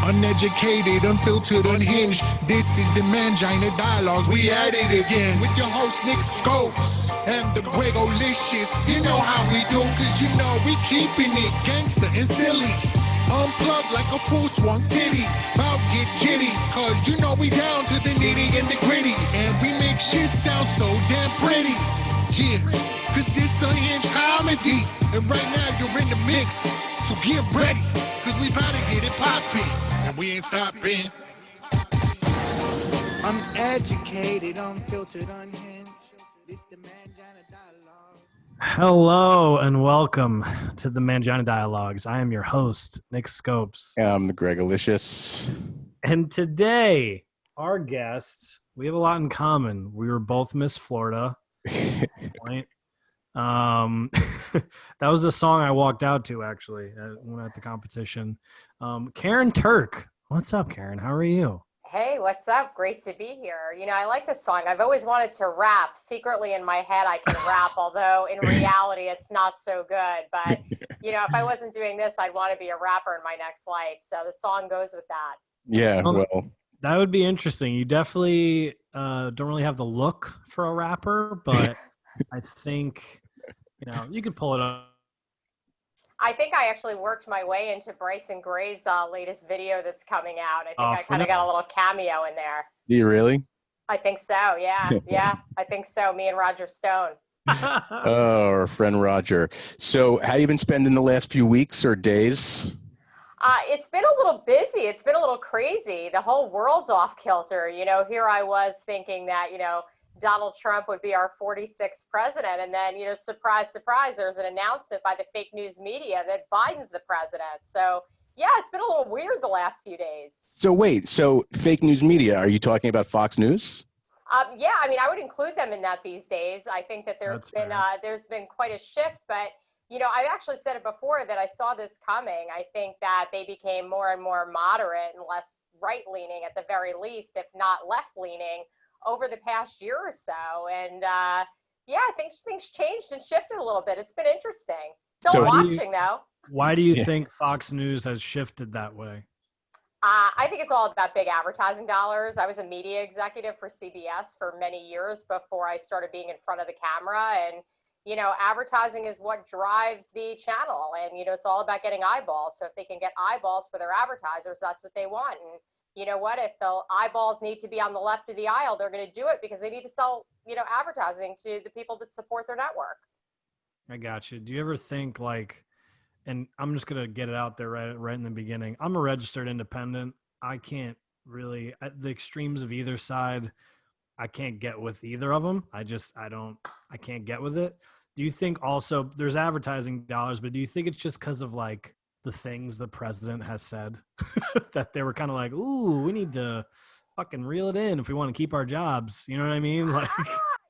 Uneducated, unfiltered, unhinged. This is the Mangina Dialogues. We at it again with your host Nick Scopes and the Gregolicious. You know how we do, cause you know we keeping it gangster and silly. Unplugged like a full swung titty. About get jitty, cause you know we down to the nitty and the gritty. And we make shit sound so damn pretty. Yeah, cause this unhinged comedy. And right now you're in the mix, so get ready, cause we about to get it poppin'. And we ain't stopping. Uneducated, unfiltered, unhinged. This the Mangina Dialogues. Hello and welcome to the Mangina Dialogues. I am your host, Nick Scopes. I'm the Gregolicious. And today, our guests, we have a lot in common. We were both Miss Florida. Point. That was the song I walked out to, actually, when at the competition. Karyn Turk. What's up, Karyn? How are you? Hey, what's up? Great to be here. You know, I like this song. I've always wanted to rap. Secretly in my head, I can rap, although in reality, it's not so good. But, you know, if I wasn't doing this, I'd want to be a rapper in my next life. So the song goes with that. Yeah, well. That would be interesting. You definitely don't really have the look for a rapper, but I think, you know, you could pull it up. I think I actually worked my way into Bryson Gray's latest video that's coming out. I think I kind of got a little cameo in there. Do you really? I think so, yeah. Yeah, I think so. Me and Roger Stone. Oh, our friend Roger. So how you been spending the last few weeks or days? It's been a little busy. It's been a little crazy. The whole world's off kilter. You know, here I was thinking that, you know, Donald Trump would be our 46th president. And then, you know, surprise, surprise, there's an announcement by the fake news media that Biden's the president. So, yeah, it's been a little weird the last few days. So wait, so fake news media, are you talking about Fox News? Yeah, I mean, I would include them in that these days. I think that there's been quite a shift. But, you know, I've actually said it before that I saw this coming. I think that they became more and more moderate and less right-leaning at the very least, if not left-leaning, over the past year or so. And yeah, I think things changed and shifted a little bit. It's been interesting. Still watching though. Why do you think Fox News has shifted that way? I think it's all about big advertising dollars. I was a media executive for CBS for many years before I started being in front of the camera. And, you know, advertising is what drives the channel. And, you know, it's all about getting eyeballs. So if they can get eyeballs for their advertisers, that's what they want. And you know what, if the eyeballs need to be on the left of the aisle, they're going to do it because they need to sell, you know, advertising to the people that support their network. I got you. Do you ever think like, and I'm just going to get it out there right in the beginning. I'm a registered independent. I can't really, at the extremes of either side, I can't get with either of them. I can't get with it. Do you think also there's advertising dollars, but do you think it's just because of like the things the president has said that they were kind of like, ooh, we need to fucking reel it in if we want to keep our jobs. You know what I mean? Like,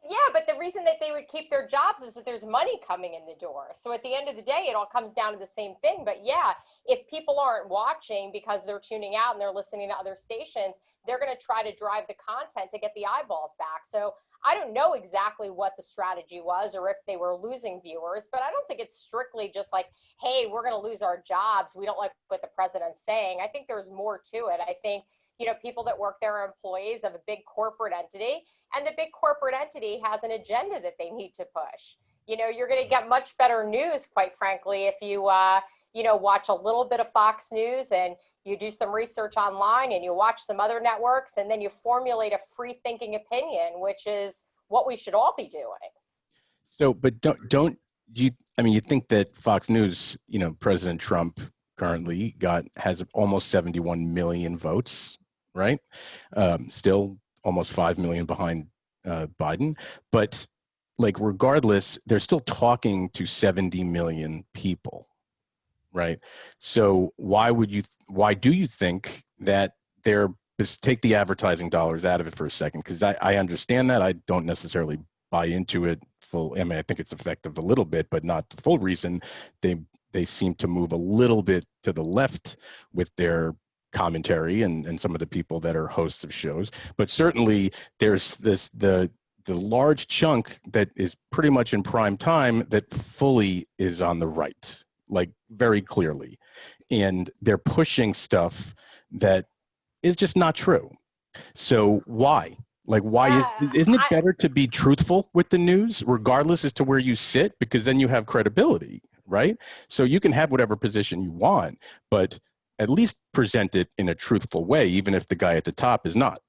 yeah, but the reason that they would keep their jobs is that there's money coming in the door. So at the end of the day, it all comes down to the same thing. But yeah, if people aren't watching because they're tuning out and they're listening to other stations, they're going to try to drive the content to get the eyeballs back. So I don't know exactly what the strategy was or if they were losing viewers, but I don't think it's strictly just like, hey, we're going to lose our jobs. We don't like what the president's saying. I think there's more to it. I think, you know, people that work there are employees of a big corporate entity, and the big corporate entity has an agenda that they need to push. You know, you're going to get much better news, quite frankly, if you, you know, watch a little bit of Fox News and you do some research online and you watch some other networks and then you formulate a free thinking opinion, which is what we should all be doing. So, but don't you, I mean, you think that Fox News, you know, President Trump currently has almost 71 million votes, right? Still almost 5 million behind Biden, but like, regardless, they're still talking to 70 million people. Right. So why do you think that take the advertising dollars out of it for a second? Because I understand that. I don't necessarily buy into it full. I mean, I think it's effective a little bit, but not the full reason. They seem to move a little bit to the left with their commentary and some of the people that are hosts of shows. But certainly there's the large chunk that is pretty much in prime time that fully is on the right, like very clearly. And they're pushing stuff that is just not true. So why? Like, why isn't it better to be truthful with the news, regardless as to where you sit, because then you have credibility, right? So you can have whatever position you want, but at least present it in a truthful way, even if the guy at the top is not.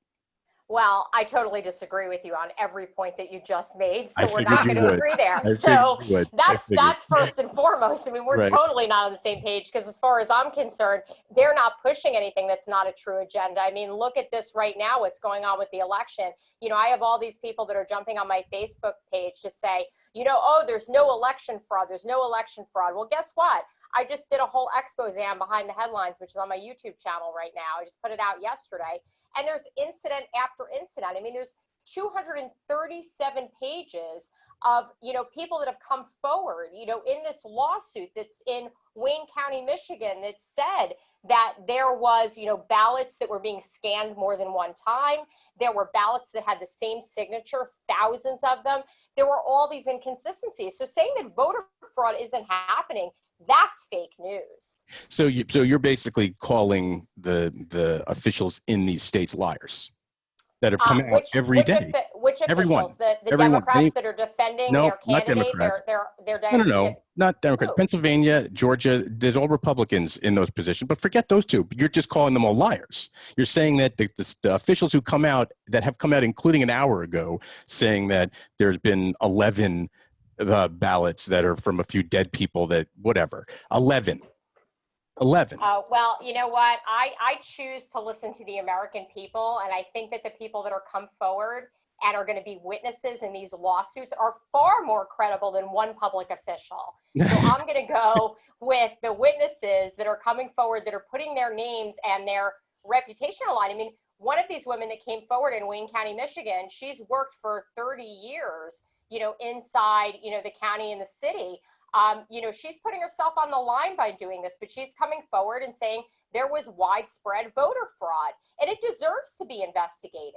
Well, I totally disagree with you on every point that you just made, I so we're figured not you going to would. agree there. I figured So you would. that's first and foremost. I mean, we're Right. totally not on the same page because as far as I'm concerned, they're not pushing anything that's not a true agenda. I mean, look at this right now, what's going on with the election. You know, I have all these people that are jumping on my Facebook page to say, you know, oh, there's no election fraud. There's no election fraud. Well, guess what? I just did a whole expose on behind the headlines, which is on my YouTube channel right now. I just put it out yesterday. And there's incident after incident. I mean, there's 237 pages of, you know, people that have come forward, you know, in this lawsuit that's in Wayne County, Michigan, that said that there was, you know, ballots that were being scanned more than one time. There were ballots that had the same signature, thousands of them. There were all these inconsistencies. So saying that voter fraud isn't happening, that's fake news. So you're basically calling the officials in these states liars that have come out every day. Which officials? The Democrats that are defending their candidate? They're No, not Democrats. Pennsylvania, Georgia, there's all Republicans in those positions. But forget those two. You're just calling them all liars. You're saying that the officials who come out, that have come out, including an hour ago, saying that there's been 11 ballots that are from a few dead people, that whatever. 11. Well, you know what? I choose to listen to the American people, and I think that the people that are come forward and are going to be witnesses in these lawsuits are far more credible than one public official. So I'm going to go with the witnesses that are coming forward, that are putting their names and their reputation on the line. I mean, one of these women that came forward in Wayne County, Michigan, she's worked for 30 years, you know, inside, you know, the county and the city. You know, she's putting herself on the line by doing this, but she's coming forward and saying there was widespread voter fraud, and it deserves to be investigated.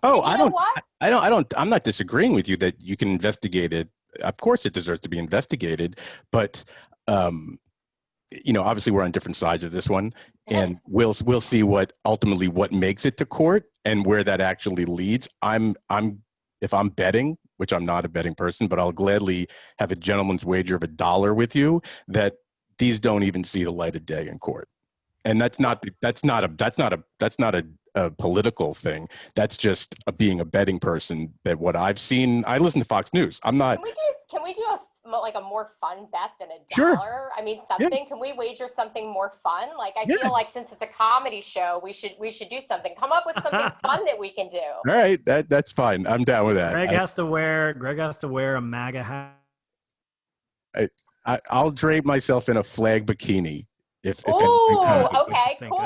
Oh, I'm not disagreeing with you that you can investigate it. Of course it deserves to be investigated, but you know, obviously we're on different sides of this one, and we'll see what makes it to court and where that actually leads. If I'm betting, which I'm not a betting person, but I'll gladly have a gentleman's wager of $1 with you that these don't even see the light of day in court. And that's not a political thing. That's just being a betting person. That what I've seen, I listen to Fox News. I'm not. Can we do a more fun bet than $1? Sure. I mean, something. Yeah. Can we wager something more fun? Like, I feel like since it's a comedy show, we should do something. Come up with something fun that we can do. All right, that's fine. I'm down with that. Greg has to wear a MAGA hat. I'll drape myself in a flag bikini. If okay, cool.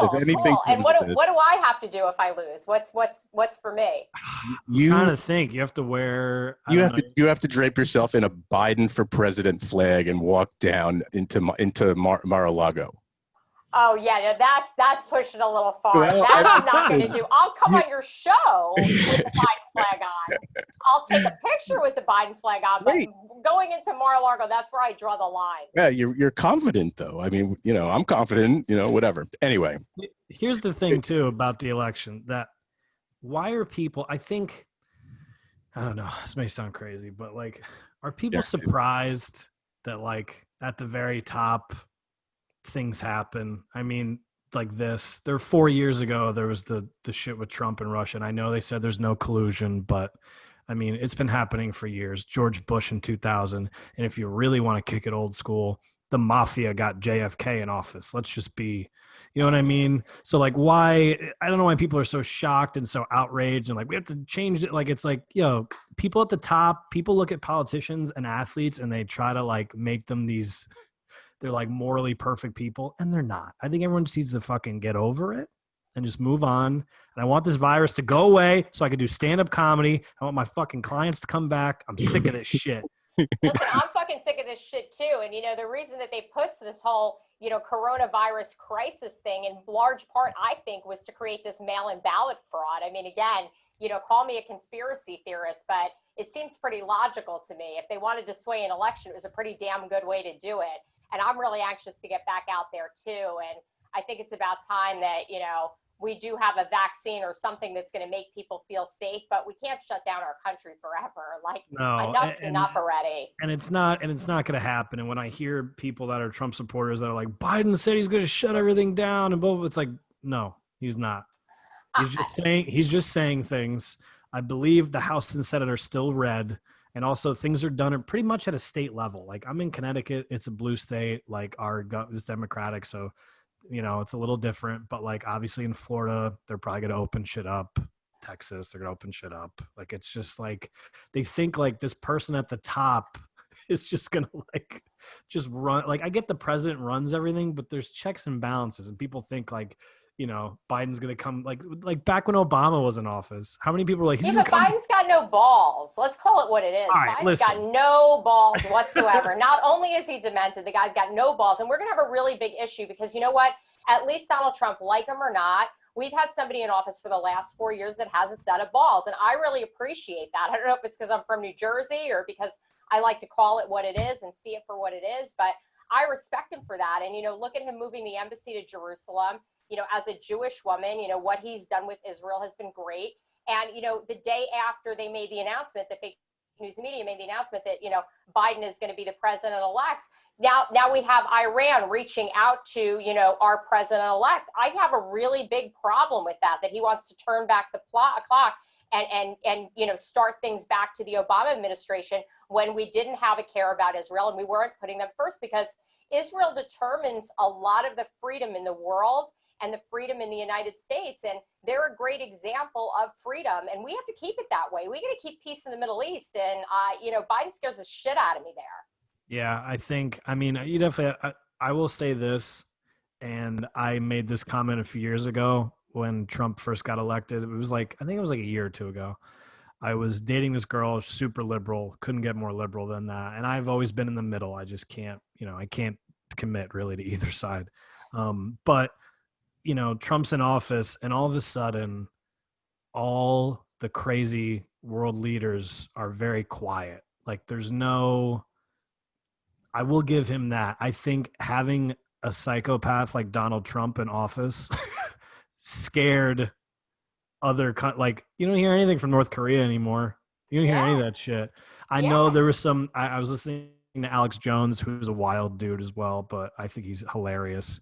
And what do I have to do if I lose? What's for me? I'm trying to think. You have to wear. You have to drape yourself in a Biden for president flag and walk down into Mar-a-Lago. Oh yeah, that's pushing a little far. Well, that I'm not going to do. I'll come on your show with the Biden flag on. I'll take a picture with the Biden flag on. But going into Mar-a-Lago, that's where I draw the line. Yeah, you're confident though. I mean, you know, I'm confident. You know, whatever. Anyway, here's the thing too about the election. That why are people? I think I don't know. This may sound crazy, but like, are people surprised that like at the very top things happen? I mean, like this, 4 years ago, there was the shit with Trump and Russia. And I know they said there's no collusion, but I mean, it's been happening for years. George Bush in 2000. And if you really want to kick it old school, the mafia got JFK in office. Let's just be, you know what I mean? So like, why, I don't know why people are so shocked and so outraged and like, we have to change it. Like, it's like, people at the top, people look at politicians and athletes and they try to like make them these, they're like morally perfect people, and they're not. I think everyone just needs to fucking get over it and just move on. And I want this virus to go away so I can do stand-up comedy. I want my fucking clients to come back. I'm sick of this shit. Listen, I'm fucking sick of this shit too. And, you know, the reason that they pushed this whole, you know, coronavirus crisis thing in large part, I think, was to create this mail-in ballot fraud. I mean, again, you know, call me a conspiracy theorist, but it seems pretty logical to me. If they wanted to sway an election, it was a pretty damn good way to do it. And I'm really anxious to get back out there too. And I think it's about time that, you know, we do have a vaccine or something that's going to make people feel safe, but we can't shut down our country forever. Like, No, enough's enough already. And it's not going to happen. And when I hear people that are Trump supporters that are like, Biden said he's going to shut everything down and blah, blah, it's like, no, he's not. He's just saying things. I believe the House and Senate are still red. And also things are done pretty much at a state level. Like, I'm in Connecticut. It's a blue state. Like, our gut is Democratic. So, you know, it's a little different, but like obviously in Florida, they're probably going to open shit up. Texas, they're going to open shit up. Like, it's just like, they think like this person at the top is just going to like, just run. Like, I get the president runs everything, but there's checks and balances, and people think like, you know, Biden's going to come like back when Obama was in office. How many people were like, he's but Biden's got no balls. Let's call it what it is. All right, Biden's got no balls whatsoever. Not only is he demented, the guy's got no balls. And we're going to have a really big issue because, you know what? At least Donald Trump, like him or not, we've had somebody in office for the last 4 years that has a set of balls. And I really appreciate that. I don't know if it's because I'm from New Jersey or because I like to call it what it is and see it for what it is. But I respect him for that. And, you know, look at him moving the embassy to Jerusalem. You know, as a Jewish woman, you know, what he's done with Israel has been great. And, you know, the day after they made the announcement, the fake news media made the announcement that, you know, Biden is going to be the president-elect. Now we have Iran reaching out to, you know, our president-elect. I have a really big problem with that he wants to turn back the clock and you know, start things back to the Obama administration when we didn't have a care about Israel and we weren't putting them first, because Israel determines a lot of the freedom in the world and the freedom in the United States. And they're a great example of freedom. And we have to keep it that way. We got to keep peace in the Middle East. And, you know, Biden scares the shit out of me there. Yeah, I mean, you definitely, I will say this, and I made this comment a few years ago when Trump first got elected. It was like, I think it was like a year or two ago. I was dating this girl, super liberal, couldn't get more liberal than that. And I've always been in the middle. I just can't, you know, I can't commit really to either side. But you know, Trump's in office and all of a sudden all the crazy world leaders are very quiet. Like, there's no, I will give him that. I think having a psychopath like Donald Trump in office scared other, like, you don't hear anything from North Korea anymore. You don't hear any of that shit. I know there was some, I was listening to Alex Jones, who's a wild dude as well, but I think he's hilarious.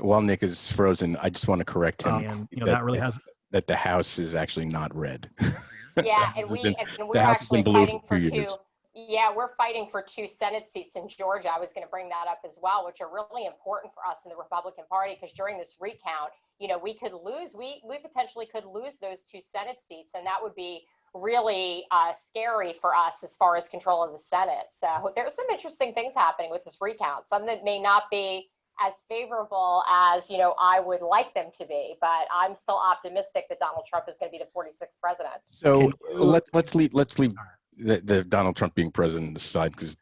While Nick is frozen, I just want to correct him. And you know, that really has that the House is actually not red. Yeah, and we're actually fighting for two. Yeah, we're fighting for 2 Senate seats in Georgia. I was going to bring that up as well, which are really important for us in the Republican Party, because during this recount, you know, we could lose, we potentially could lose those 2 Senate seats, and that would be really scary for us as far as control of the Senate. So there's some interesting things happening with this recount, some that may not be as favorable as, you know, I would like them to be, but I'm still optimistic that Donald Trump is going to be the 46th president. So let's leave the Donald Trump being president aside, because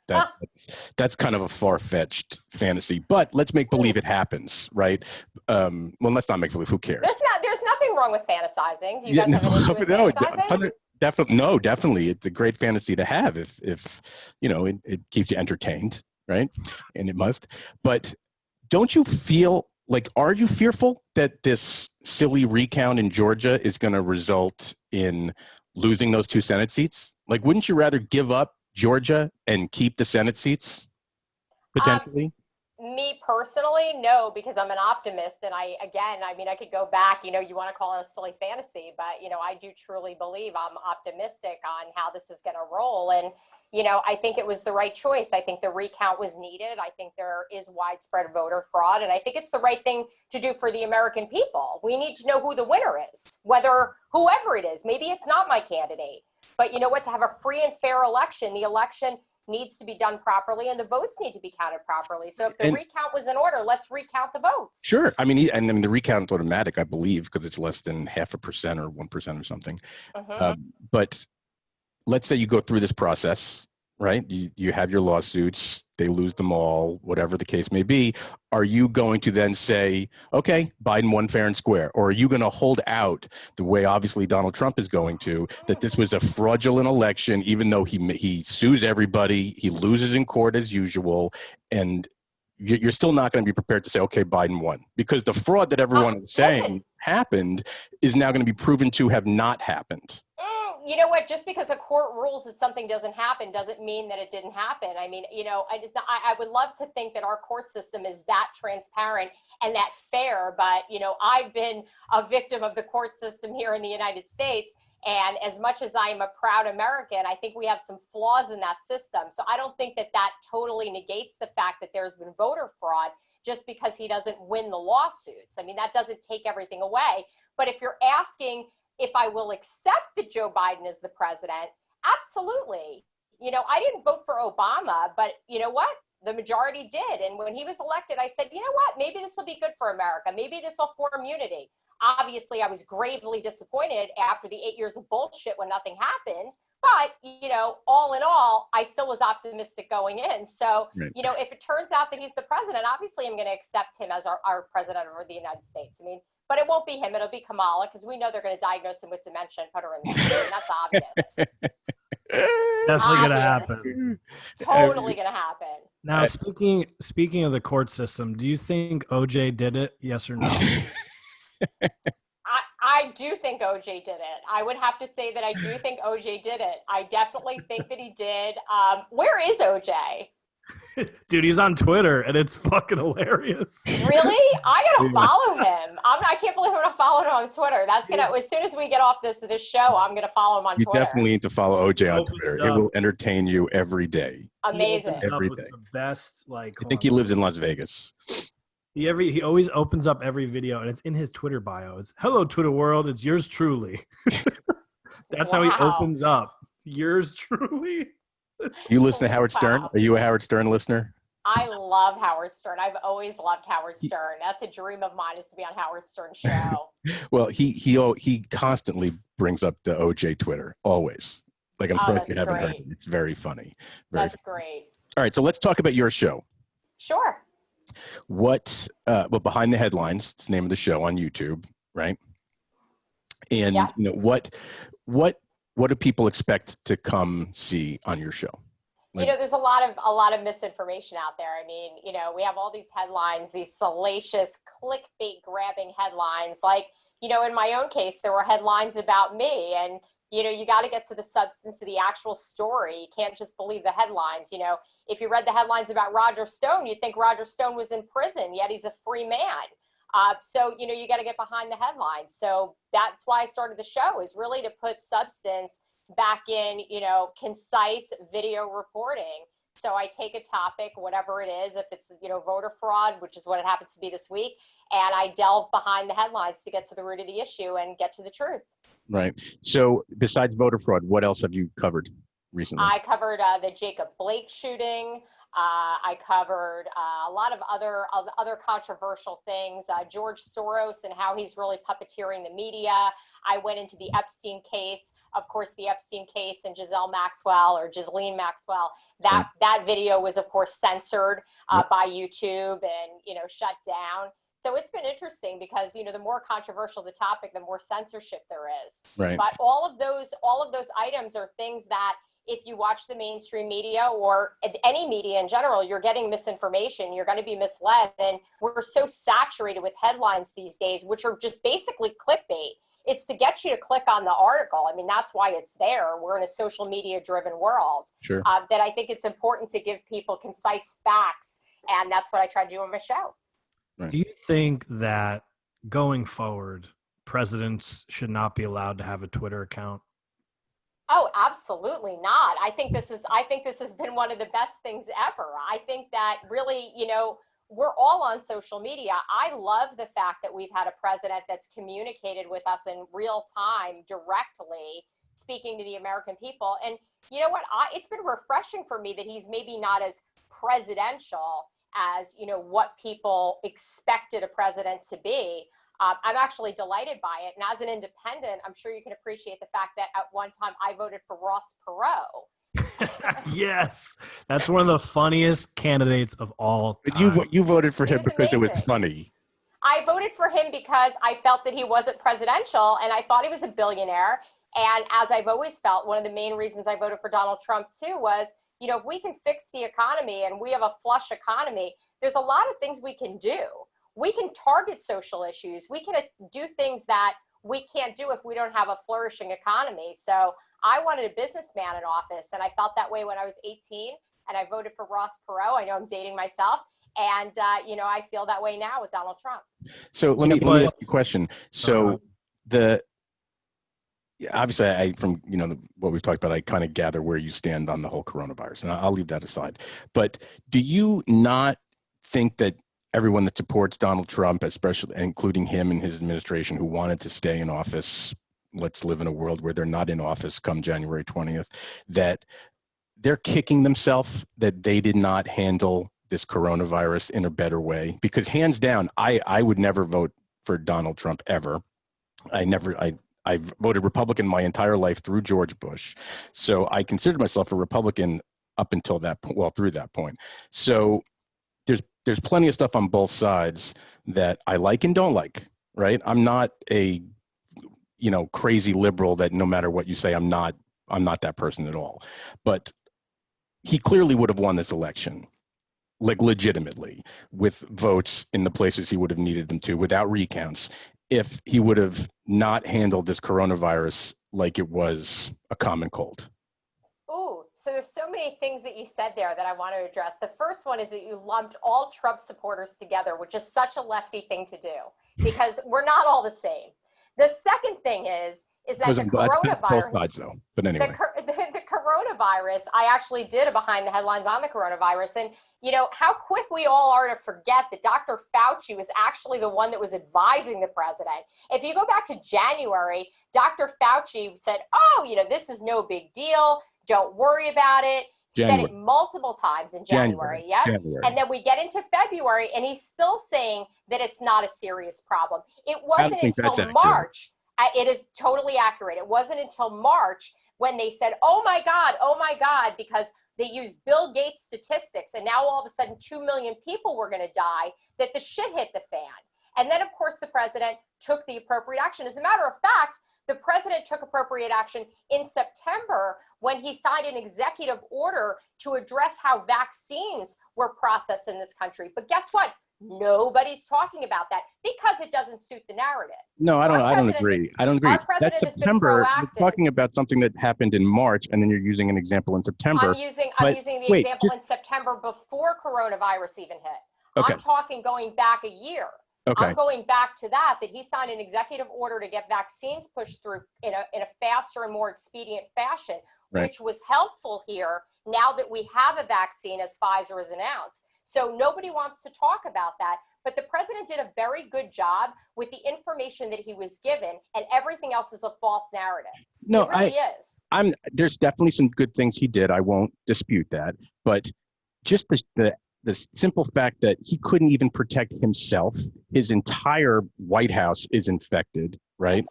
that's kind of a far-fetched fantasy. But let's make believe it happens, right? Well, let's not make believe. Who cares? There's nothing wrong with fantasizing. Do you guys have an issue with fantasizing? Definitely, it's a great fantasy to have if you know it keeps you entertained, right? And it must. But don't you feel like, are you fearful that this silly recount in Georgia is going to result in losing those 2 Senate seats? Like, wouldn't you rather give up Georgia and keep the Senate seats potentially? Me personally, no, because I'm an optimist. And I could go back, you know, you want to call it a silly fantasy, but, you know, I do truly believe, I'm optimistic on how this is going to roll. And, you know, I think it was the right choice. I think the recount was needed. I think there is widespread voter fraud. And I think it's the right thing to do for the American people. We need to know who the winner is, whoever it is. Maybe it's not my candidate. But you know what? To have a free and fair election, the election needs to be done properly and the votes need to be counted properly. So if the recount was in order, let's recount the votes. Sure. I mean, and then the recount is automatic, I believe, because it's less than 0.5% or 1% or something. But let's say you go through this process, right? You have your lawsuits, they lose them all, whatever the case may be. Are you going to then say, okay, Biden won fair and square? Or are you going to hold out the way obviously Donald Trump is going to, that this was a fraudulent election, even though he sues everybody, he loses in court as usual, and you're still not going to be prepared to say, okay, Biden won, because the fraud that everyone is saying happened is now going to be proven to have not happened. You know what? Just because a court rules that something doesn't happen doesn't mean that it didn't happen. I mean, I would love to think that our court system is that transparent and that fair. But, I've been a victim of the court system here in the United States. And as much as I am a proud American, I think we have some flaws in that system. So I don't think that totally negates the fact that there's been voter fraud just because he doesn't win the lawsuits. I mean, that doesn't take everything away. But if you're asking if I will accept that Joe Biden is the president, absolutely. I didn't vote for Obama, but you know what? The majority did. And when he was elected, I said, you know what? Maybe this will be good for America. Maybe this will form unity. Obviously, I was gravely disappointed after the 8 years of bullshit when nothing happened. But, all in all, I still was optimistic going in. So, right. If it turns out that he's the president, obviously I'm going to accept him as our president of the United States. I mean, but it won't be him. It'll be Kamala, because we know they're going to diagnose him with dementia and put her in the screen. That's obvious. Definitely going to happen. Totally going to happen. Now, speaking of the court system, do you think OJ did it? Yes or no? I do think OJ did it. I would have to say that I do think OJ did it. I definitely think that he did. Where is OJ? Dude, he's on Twitter, and it's fucking hilarious. Really? I gotta follow him. I can't believe I'm gonna follow him on Twitter. That's gonna, as soon as we get off this show, I'm gonna follow him on Twitter. You definitely need to follow OJ on Twitter. It will entertain you every day. Amazing. Every day. The best, I think he lives in Las Vegas. He always opens up every video, and it's in his Twitter bio. It's, "Hello, Twitter world. It's yours truly." That's how he opens up. Yours truly. You listen to Howard Stern? Are you a Howard Stern listener? I love Howard Stern. I've always loved Howard Stern. That's a dream of mine, is to be on Howard Stern's show. Well, he constantly brings up the OJ Twitter, always. Like, I'm sure you haven't heard it. It's very funny. That's great. All right, so let's talk about your show. Sure. Well, Behind the Headlines, it's the name of the show on YouTube, right? And what do people expect to come see on your show? There's a lot of misinformation out there. I mean, we have all these headlines, these salacious clickbait grabbing headlines. Like, in my own case, there were headlines about me, and you got to get to the substance of the actual story. You can't just believe the headlines. If you read the headlines about Roger Stone, you'd think Roger Stone was in prison, yet he's a free man. So, you got to get behind the headlines. So that's why I started the show, is really to put substance back in, concise video reporting. So I take a topic, whatever it is, if it's, voter fraud, which is what it happens to be this week, and I delve behind the headlines to get to the root of the issue and get to the truth. Right. So besides voter fraud, what else have you covered recently? I covered the Jacob Blake shooting. I covered a lot of other controversial things. George Soros and how he's really puppeteering the media. I went into the Epstein case. Of course, the Epstein case and Ghislaine Maxwell. That video was, of course, censored by YouTube and shut down. So it's been interesting because the more controversial the topic, the more censorship there is. Right. But all of those items are things that, if you watch the mainstream media or any media in general, you're getting misinformation. You're going to be misled. And we're so saturated with headlines these days, which are just basically clickbait. It's to get you to click on the article. I mean, that's why it's there. We're in a social media driven world. Sure. That I think it's important to give people concise facts. And that's what I try to do on my show. Right. Do you think that going forward, presidents should not be allowed to have a Twitter account? Oh, absolutely not. I think this has been one of the best things ever. I think that really, we're all on social media. I love the fact that we've had a president that's communicated with us in real time, directly speaking to the American people. And you know what? It's been refreshing for me that he's maybe not as presidential as, what people expected a president to be. I'm actually delighted by it. And as an independent, I'm sure you can appreciate the fact that at one time I voted for Ross Perot. Yes. That's one of the funniest candidates of all time. But you voted for him because it was funny. I voted for him because I felt that he wasn't presidential and I thought he was a billionaire. And as I've always felt, one of the main reasons I voted for Donald Trump too was, if we can fix the economy and we have a flush economy, there's a lot of things we can do. We can target social issues. We can do things that we can't do if we don't have a flourishing economy. So I wanted a businessman in office, and I felt that way when I was 18, and I voted for Ross Perot. I know I'm dating myself. And, I feel that way now with Donald Trump. So let me ask you a question. So obviously, from what we've talked about, I kind of gather where you stand on the whole coronavirus, and I'll leave that aside. But do you not think that everyone that supports Donald Trump, especially including him and his administration, who wanted to stay in office, let's live in a world where they're not in office come January 20th, that they're kicking themselves that they did not handle this coronavirus in a better way? Because hands down, I would never vote for Donald Trump ever. I voted Republican my entire life through George Bush. So I considered myself a Republican up until that point, well, through that point. So there's plenty of stuff on both sides that I like and don't like, right? I'm not a, crazy liberal that no matter what you say, I'm not that person at all. But he clearly would have won this election, like legitimately, with votes in the places he would have needed them to, without recounts, if he would have not handled this coronavirus like it was a common cold. Ooh, so there's so many things that you said there that I want to address. The first one is that you lumped all Trump supporters together, which is such a lefty thing to do, because we're not all the same. The second thing is that the coronavirus, both sides, though. But anyway, the coronavirus, I actually did a behind the headlines on the coronavirus, and how quick we all are to forget that Dr. Fauci was actually the one that was advising the president. If you go back to January, Dr. Fauci said, this is no big deal. Don't worry about it. Said it multiple times in January. Yep. And then we get into February, and he's still saying that it's not a serious problem. It wasn't until March. It is totally accurate. It wasn't until March when they said, oh my God, because they used Bill Gates statistics, and now all of a sudden 2 million people were going to die, that the shit hit the fan. And then, of course, the president took the appropriate action. As a matter of fact, the president took appropriate action in September when he signed an executive order to address how vaccines were processed in this country. But guess what? Nobody's talking about that because it doesn't suit the narrative. No, I don't agree. That's September. You're talking about something that happened in March, and then you're using an example in September. I'm using the example in September before coronavirus even hit. Okay. I'm talking going back a year. Okay. I'm going back to that he signed an executive order to get vaccines pushed through in a faster and more expedient fashion, right, which was helpful here now that we have a vaccine, as Pfizer has announced. So nobody wants to talk about that, but the president did a very good job with the information that he was given, and everything else is a false narrative. No, it really is. There's definitely some good things he did. I won't dispute that, but just the simple fact that he couldn't even protect himself, his entire White House is infected, right?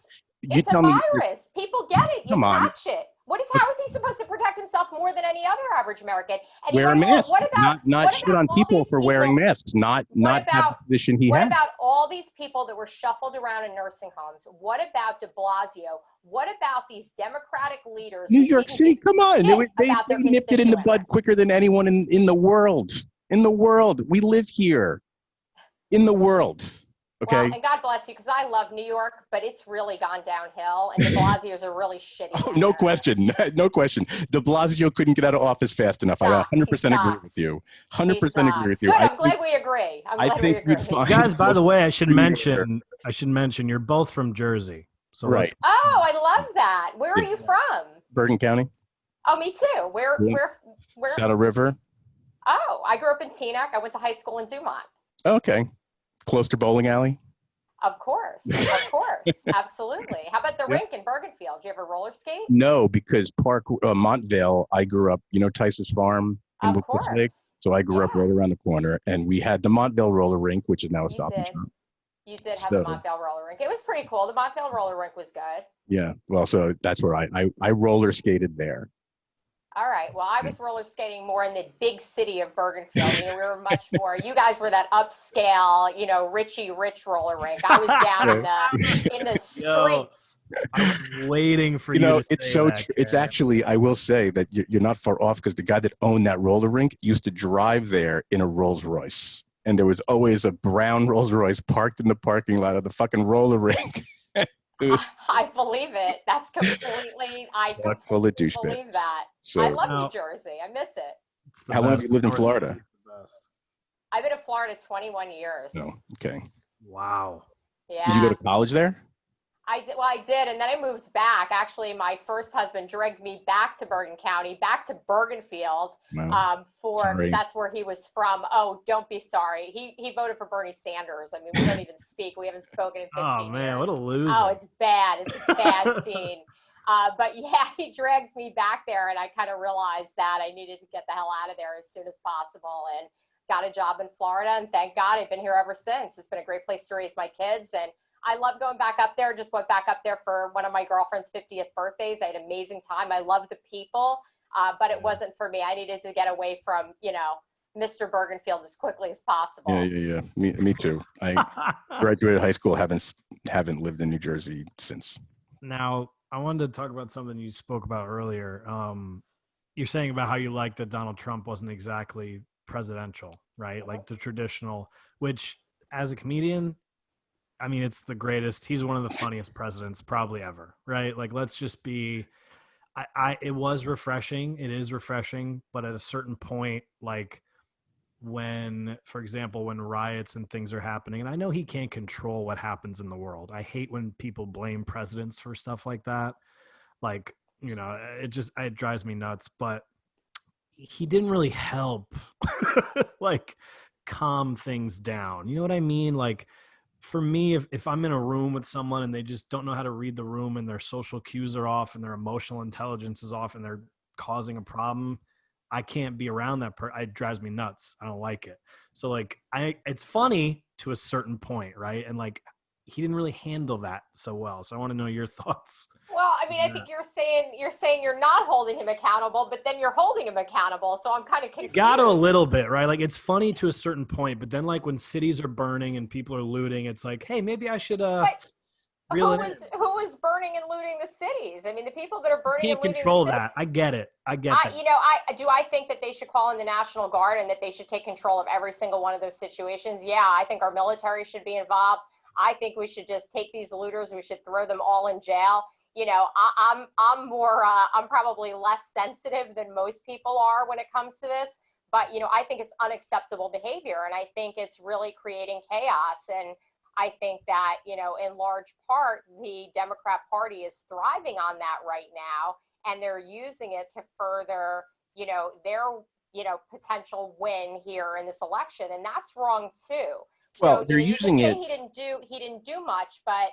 It's a virus. People get it. You catch it. How is he supposed to protect himself more than any other average American? And wear a mask. Not shit on people for wearing masks. Not have the position he had. What about all these people that were shuffled around in nursing homes? What about de Blasio? What about these Democratic leaders? New York City, come on. They nipped it in the bud quicker than anyone in the world. In the world. We live here. In the world. Okay. Well, and God bless you, because I love New York, but it's really gone downhill, and de Blasio's are really shitty. Oh, no question. No question. De Blasio couldn't get out of office fast enough. I 100% agree with you. 100% agree with you. Good, I'm glad we agree. Guys, by the way, I should mention you're both from Jersey. So right. Oh, I love that. Where are you from? Bergen County. Oh, me too. Where? Saddle River. Oh, I grew up in Teaneck. I went to high school in Dumont. Okay. Close to bowling alley? Of course. Absolutely. How about the rink in Bergenfield? Do you ever roller skate? No, because Montvale, I grew up, Tice's Farm in Woodcliff Lake. So I grew up right around the corner, and we had the Montvale roller rink, which is now a Stop and Shop. You did have the Montvale roller rink. It was pretty cool. The Montvale roller rink was good. Yeah. Well, so that's where I roller skated there. All right. Well, I was roller skating more in the big city of Bergenfield. We were much more. You guys were that upscale, Richie Rich roller rink. I was down in the streets. I was waiting for you. It's so true. It's actually, I will say that you're not far off, because the guy that owned that roller rink used to drive there in a Rolls Royce. and there was always a brown Rolls Royce parked in the parking lot of the fucking roller rink. I believe it. That's completely, I Chock full of completely believe douchebags. that. So, I love Now- New Jersey. I miss it. It's the how long have best. you lived in North Florida? Jersey's the best. I've been in Florida 21 years. No, okay. Wow. Yeah. Did you go to college there? I did. Well, I did, and then I moved back. Actually, my first husband dragged me back to Bergen County, back to Bergenfield, No. because Sorry. that's where he was from. Oh, don't be sorry. He voted for Bernie Sanders. I mean, we don't even speak. We haven't spoken in 15 Oh years. man, what a loser. Oh, it's bad. It's a bad scene. But yeah, he drags me back there, and I kind of realized that I needed to get the hell out of there as soon as possible, and got a job in Florida. And thank God I've been here ever since. It's been a great place to raise my kids, and I love going back up there. Just went back up there for one of my girlfriend's 50th birthdays. I had an amazing time. I love the people, but it wasn't for me. I needed to get away from, Mr. Bergenfield as quickly as possible. Yeah. Me too. I graduated high school. Haven't lived in New Jersey since. Now, I wanted to talk about something you spoke about earlier. You're saying about how you like that Donald Trump wasn't exactly presidential, right? Like the traditional, which as a comedian, I mean, it's the greatest. He's one of the funniest presidents probably ever, right? Like, let's just be, it was refreshing. It is refreshing. But at a certain point, like when, for example, when riots and things are happening, and I know he can't control what happens in the world. I hate when people blame presidents for stuff like that. Like, it drives me nuts, but he didn't really help like calm things down. You know what I mean? Like, for me, if I'm in a room with someone and they just don't know how to read the room and their social cues are off and their emotional intelligence is off and they're causing a problem, I can't be around that person. It drives me nuts. I don't like it. So like, it's funny to a certain point, right? And like, he didn't really handle that so well. So I want to know your thoughts. Well, I mean, I think you're saying you're not holding him accountable, but then you're holding him accountable. So I'm kind of confused. You got to a little bit, right? Like, it's funny to a certain point, but then like when cities are burning and people are looting, it's like, hey, maybe I should who was burning and looting the cities? I mean, the people that are burning can't and looting control the that. I get it. I get that. I think that they should call in the National Guard and that they should take control of every single one of those situations. Yeah, I think our military should be involved. I think we should just take these looters. We should throw them all in jail. I'm probably less sensitive than most people are when it comes to this, but I think it's unacceptable behavior, and I think it's really creating chaos. And I think that in large part the Democrat Party is thriving on that right now, and they're using it to further their potential win here in this election, and that's wrong too. Well, So, they're using it. He didn't do much, but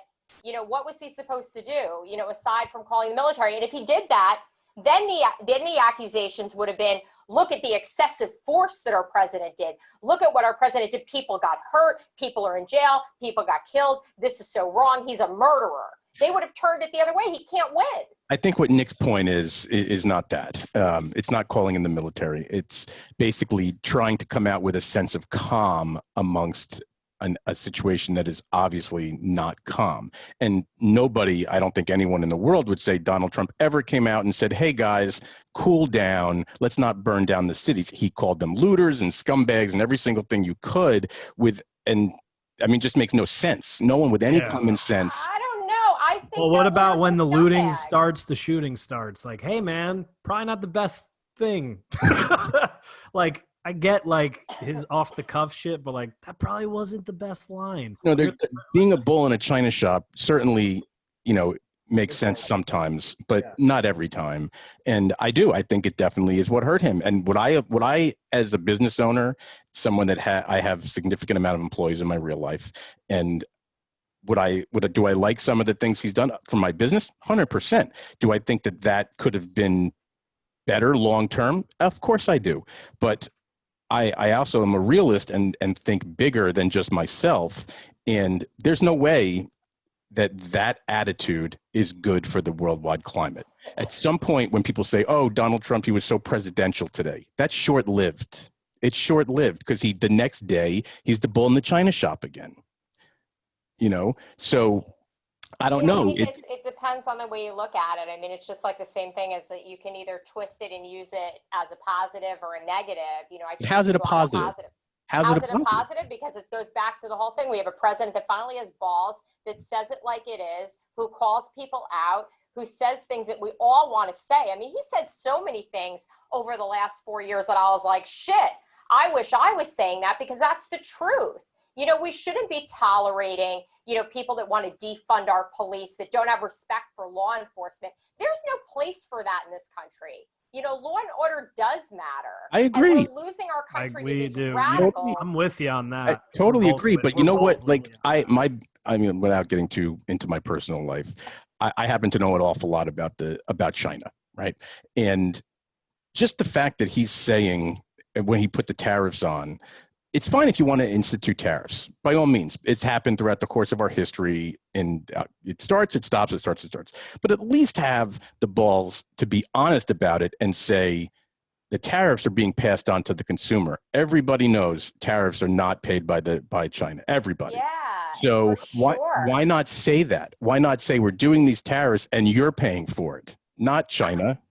what was he supposed to do? Aside from calling the military, and if he did that, then the accusations would have been, look at the excessive force that our president did. Look at what our president did. People got hurt. People are in jail. People got killed. This is so wrong. He's a murderer. They would have turned it the other way. He can't win. I think what Nick's point is not that. It's not calling in the military. It's basically trying to come out with a sense of calm amongst a situation that is obviously not calm. And nobody, I don't think anyone in the world would say Donald Trump ever came out and said, hey guys, cool down. Let's not burn down the cities. He called them looters and scumbags and every single thing you could just makes no sense. No one with any common sense. I don't know. I think. Well, what about when the looting starts, the shooting starts? Like, hey man, probably not the best thing. Like, I get like his off the cuff shit, but like that probably wasn't the best line. No, being a bull in a china shop certainly, makes sense sometimes, but not every time. And I think it definitely is what hurt him. And what I as a business owner, someone that I have a significant amount of employees in my real life, and do I like some of the things he's done for my business? 100%. Do I think that could have been better long term? Of course I do. But I also am a realist and think bigger than just myself. And there's no way that attitude is good for the worldwide climate. At some point when people say, oh, Donald Trump, he was so presidential today, that's short-lived. It's short-lived because the next day he's the bull in the china shop again. So I don't know. It depends on the way you look at it. I mean, it's just like the same thing as that you can either twist it and use it as a positive or a negative. How's it a positive? How's it a positive? Positive? Because it goes back to the whole thing. We have a president that finally has balls, that says it like it is, who calls people out, who says things that we all want to say. I mean, he said so many things over the last 4 years that I was like, shit, I wish I was saying that, because that's the truth. You know, we shouldn't be tolerating, you know, people that want to defund our police, that don't have respect for law enforcement. There's no place for that in this country. You know, law and order does matter. I agree. And we're losing our country to these do. radicals. I'm with you on that. I totally agree. But you know what? Like, I mean, without getting too into my personal life, I happen to know an awful lot about China, right? And just the fact that he's saying, when he put the tariffs on, it's fine if you want to institute tariffs. By all means, it's happened throughout the course of our history, and it starts, it stops, it starts, it starts. But at least have the balls to be honest about it and say the tariffs are being passed on to the consumer. Everybody knows tariffs are not paid by China. Everybody. Yeah. So sure. why not say that? Why not say we're doing these tariffs and you're paying for it, not China?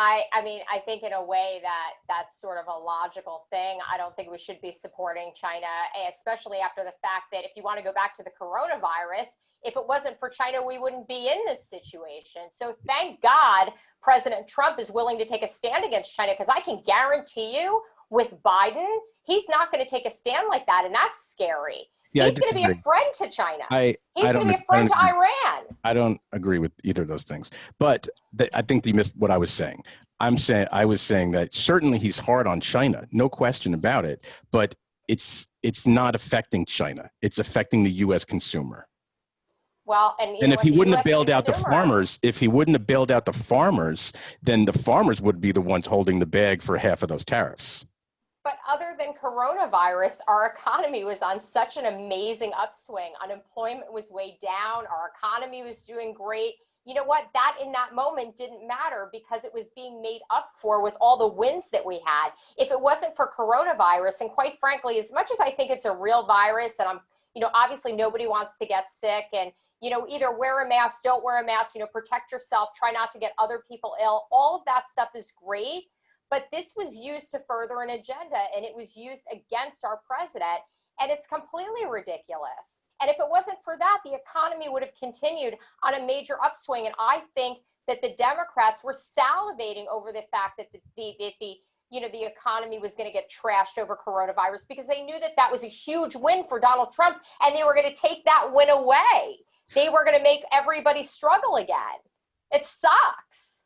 I mean, I think in a way that's sort of a logical thing. I don't think we should be supporting China, especially after the fact that if you want to go back to the coronavirus, if it wasn't for China, we wouldn't be in this situation. So thank God President Trump is willing to take a stand against China, because I can guarantee you with Biden, he's not going to take a stand like that. And that's scary. Yeah, he's going to be a friend to China. He's going to be a friend to Iran. I don't agree with either of those things. But I think you missed what I was saying. I was saying that certainly he's hard on China, no question about it. But it's not affecting China. It's affecting the U.S. consumer. Well, and if he wouldn't have bailed out the farmers, then the farmers would be the ones holding the bag for half of those tariffs. But other than coronavirus, our economy was on such an amazing upswing. Unemployment was way down. Our economy was doing great. You know what? That in that moment didn't matter, because it was being made up for with all the wins that we had. If it wasn't for coronavirus, and quite frankly, as much as I think it's a real virus, and obviously nobody wants to get sick, and, either wear a mask, don't wear a mask, protect yourself, try not to get other people ill. All of that stuff is great. But this was used to further an agenda, and it was used against our president, and it's completely ridiculous. And if it wasn't for that, the economy would have continued on a major upswing. And I think that the Democrats were salivating over the fact that the economy was going to get trashed over coronavirus, because they knew that that was a huge win for Donald Trump, and they were going to take that win away. They were going to make everybody struggle again. It sucks.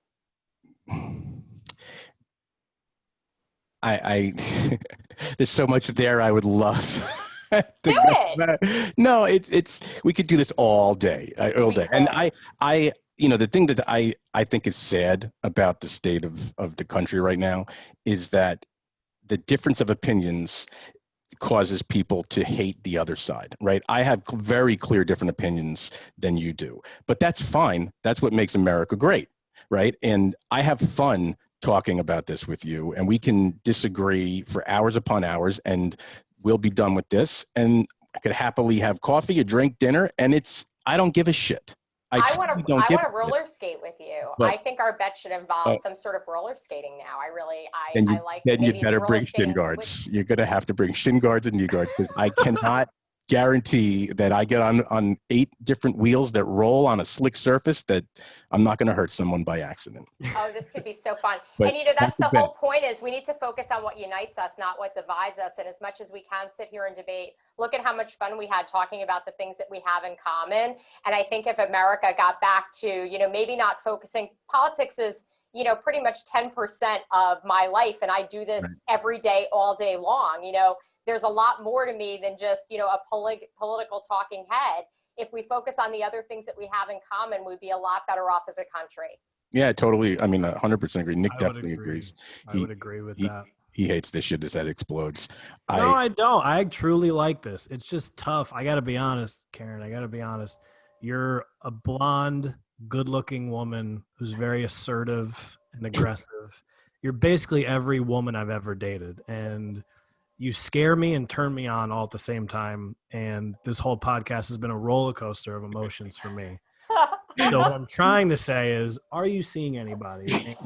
There's so much there I would love to do it. No, we could do this all day. And the thing that I think is sad about the state of the country right now is that the difference of opinions causes people to hate the other side, right? I have very clear different opinions than you do, but that's fine. That's what makes America great, right? And I have fun talking about this with you, and we can disagree for hours upon hours, and we'll be done with this, and I could happily have coffee, a drink, dinner, and I don't give a shit. I want to roller skate with you. But I think our bet should involve some sort of roller skating now. I like. Then you better bring shin guards. You're going to have to bring shin guards and knee guards, because I cannot guarantee that I get on 8 different wheels that roll on a slick surface that I'm not going to hurt someone by accident. Oh, this could be so fun. And that's the whole point, is we need to focus on what unites us, not what divides us. And as much as we can sit here and debate, look at how much fun we had talking about the things that we have in common. And I think if America got back to, maybe not focusing, politics is, pretty much 10% of my life. And I do this every day, all day long. There's a lot more to me than just, a political talking head. If we focus on the other things that we have in common, we'd be a lot better off as a country. Yeah, totally. I mean, 100% agree. Nick definitely agrees. I would agree with that. He hates this shit. His head explodes. No, I don't. I truly like this. It's just tough. I got to be honest, Karyn. I got to be honest. You're a blonde, good-looking woman who's very assertive and aggressive. You're basically every woman I've ever dated, and you scare me and turn me on all at the same time. And this whole podcast has been a roller coaster of emotions for me. So what I'm trying to say is, are you seeing anybody?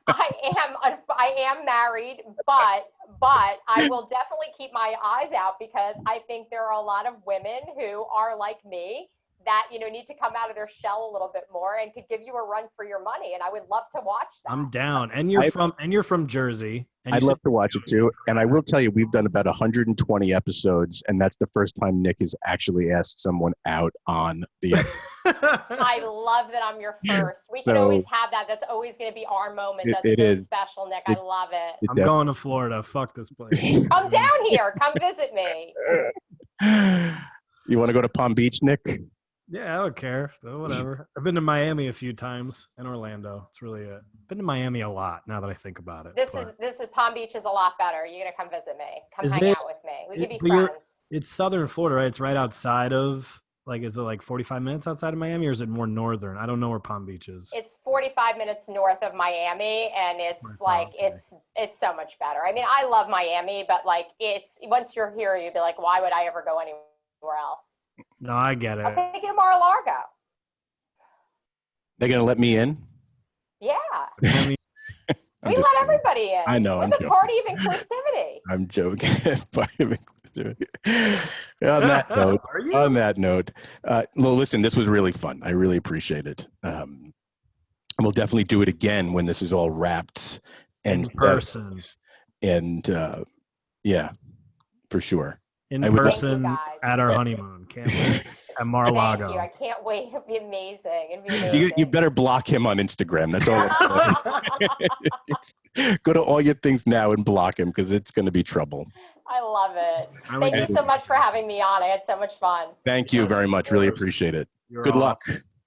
I am married, but But I will definitely keep my eyes out because I think there are a lot of women who are like me that, need to come out of their shell a little bit more and could give you a run for your money. And I would love to watch that. I'm down. And you're from Jersey. And I'd love to watch it too. And I will tell you, we've done about 120 episodes, and that's the first time Nick has actually asked someone out on the episode. I love that I'm your first. We can always have that. That's always going to be our moment. That's so special, Nick. I love it. I'm going to Florida. Fuck this place. Come down here. Come visit me. You want to go to Palm Beach, Nick? Yeah, I don't care. So whatever. I've been to Miami a few times and Orlando. It's really it. Been to Miami a lot now that I think about it. This is Palm Beach is a lot better. You're gonna come visit me. Come hang out with me. We could be friends. It's southern Florida, right? It's right outside of is it like 45 minutes outside of Miami, or is it more northern? I don't know where Palm Beach is. It's 45 minutes north of Miami, and it's it's so much better. I mean, I love Miami, but it's once you're here, you'd be like, why would I ever go anywhere else? No, I get it. I'll take you to Mar-a-Lago. They're going to let me in? Yeah. I mean, we let everybody in. I know. We're the party of inclusivity. I'm joking. Party of inclusivity. On that note, well, listen, this was really fun. I really appreciate it. We'll definitely do it again when this is all wrapped and in person. And yeah, for sure. In person at our honeymoon. Can't wait. At Mar-a-Lago. Thank you. I can't wait. It'll be amazing. You better block him on Instagram. That's all. Go to all your things now and block him because it's going to be trouble. I love it. Thank you so much for having me on. I had so much fun. Thank you very much. Really appreciate it. Good luck.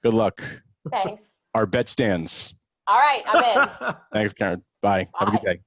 Good luck. Thanks. Our bet stands. All right. I'm in. Thanks, Karyn. Bye. Have a good day.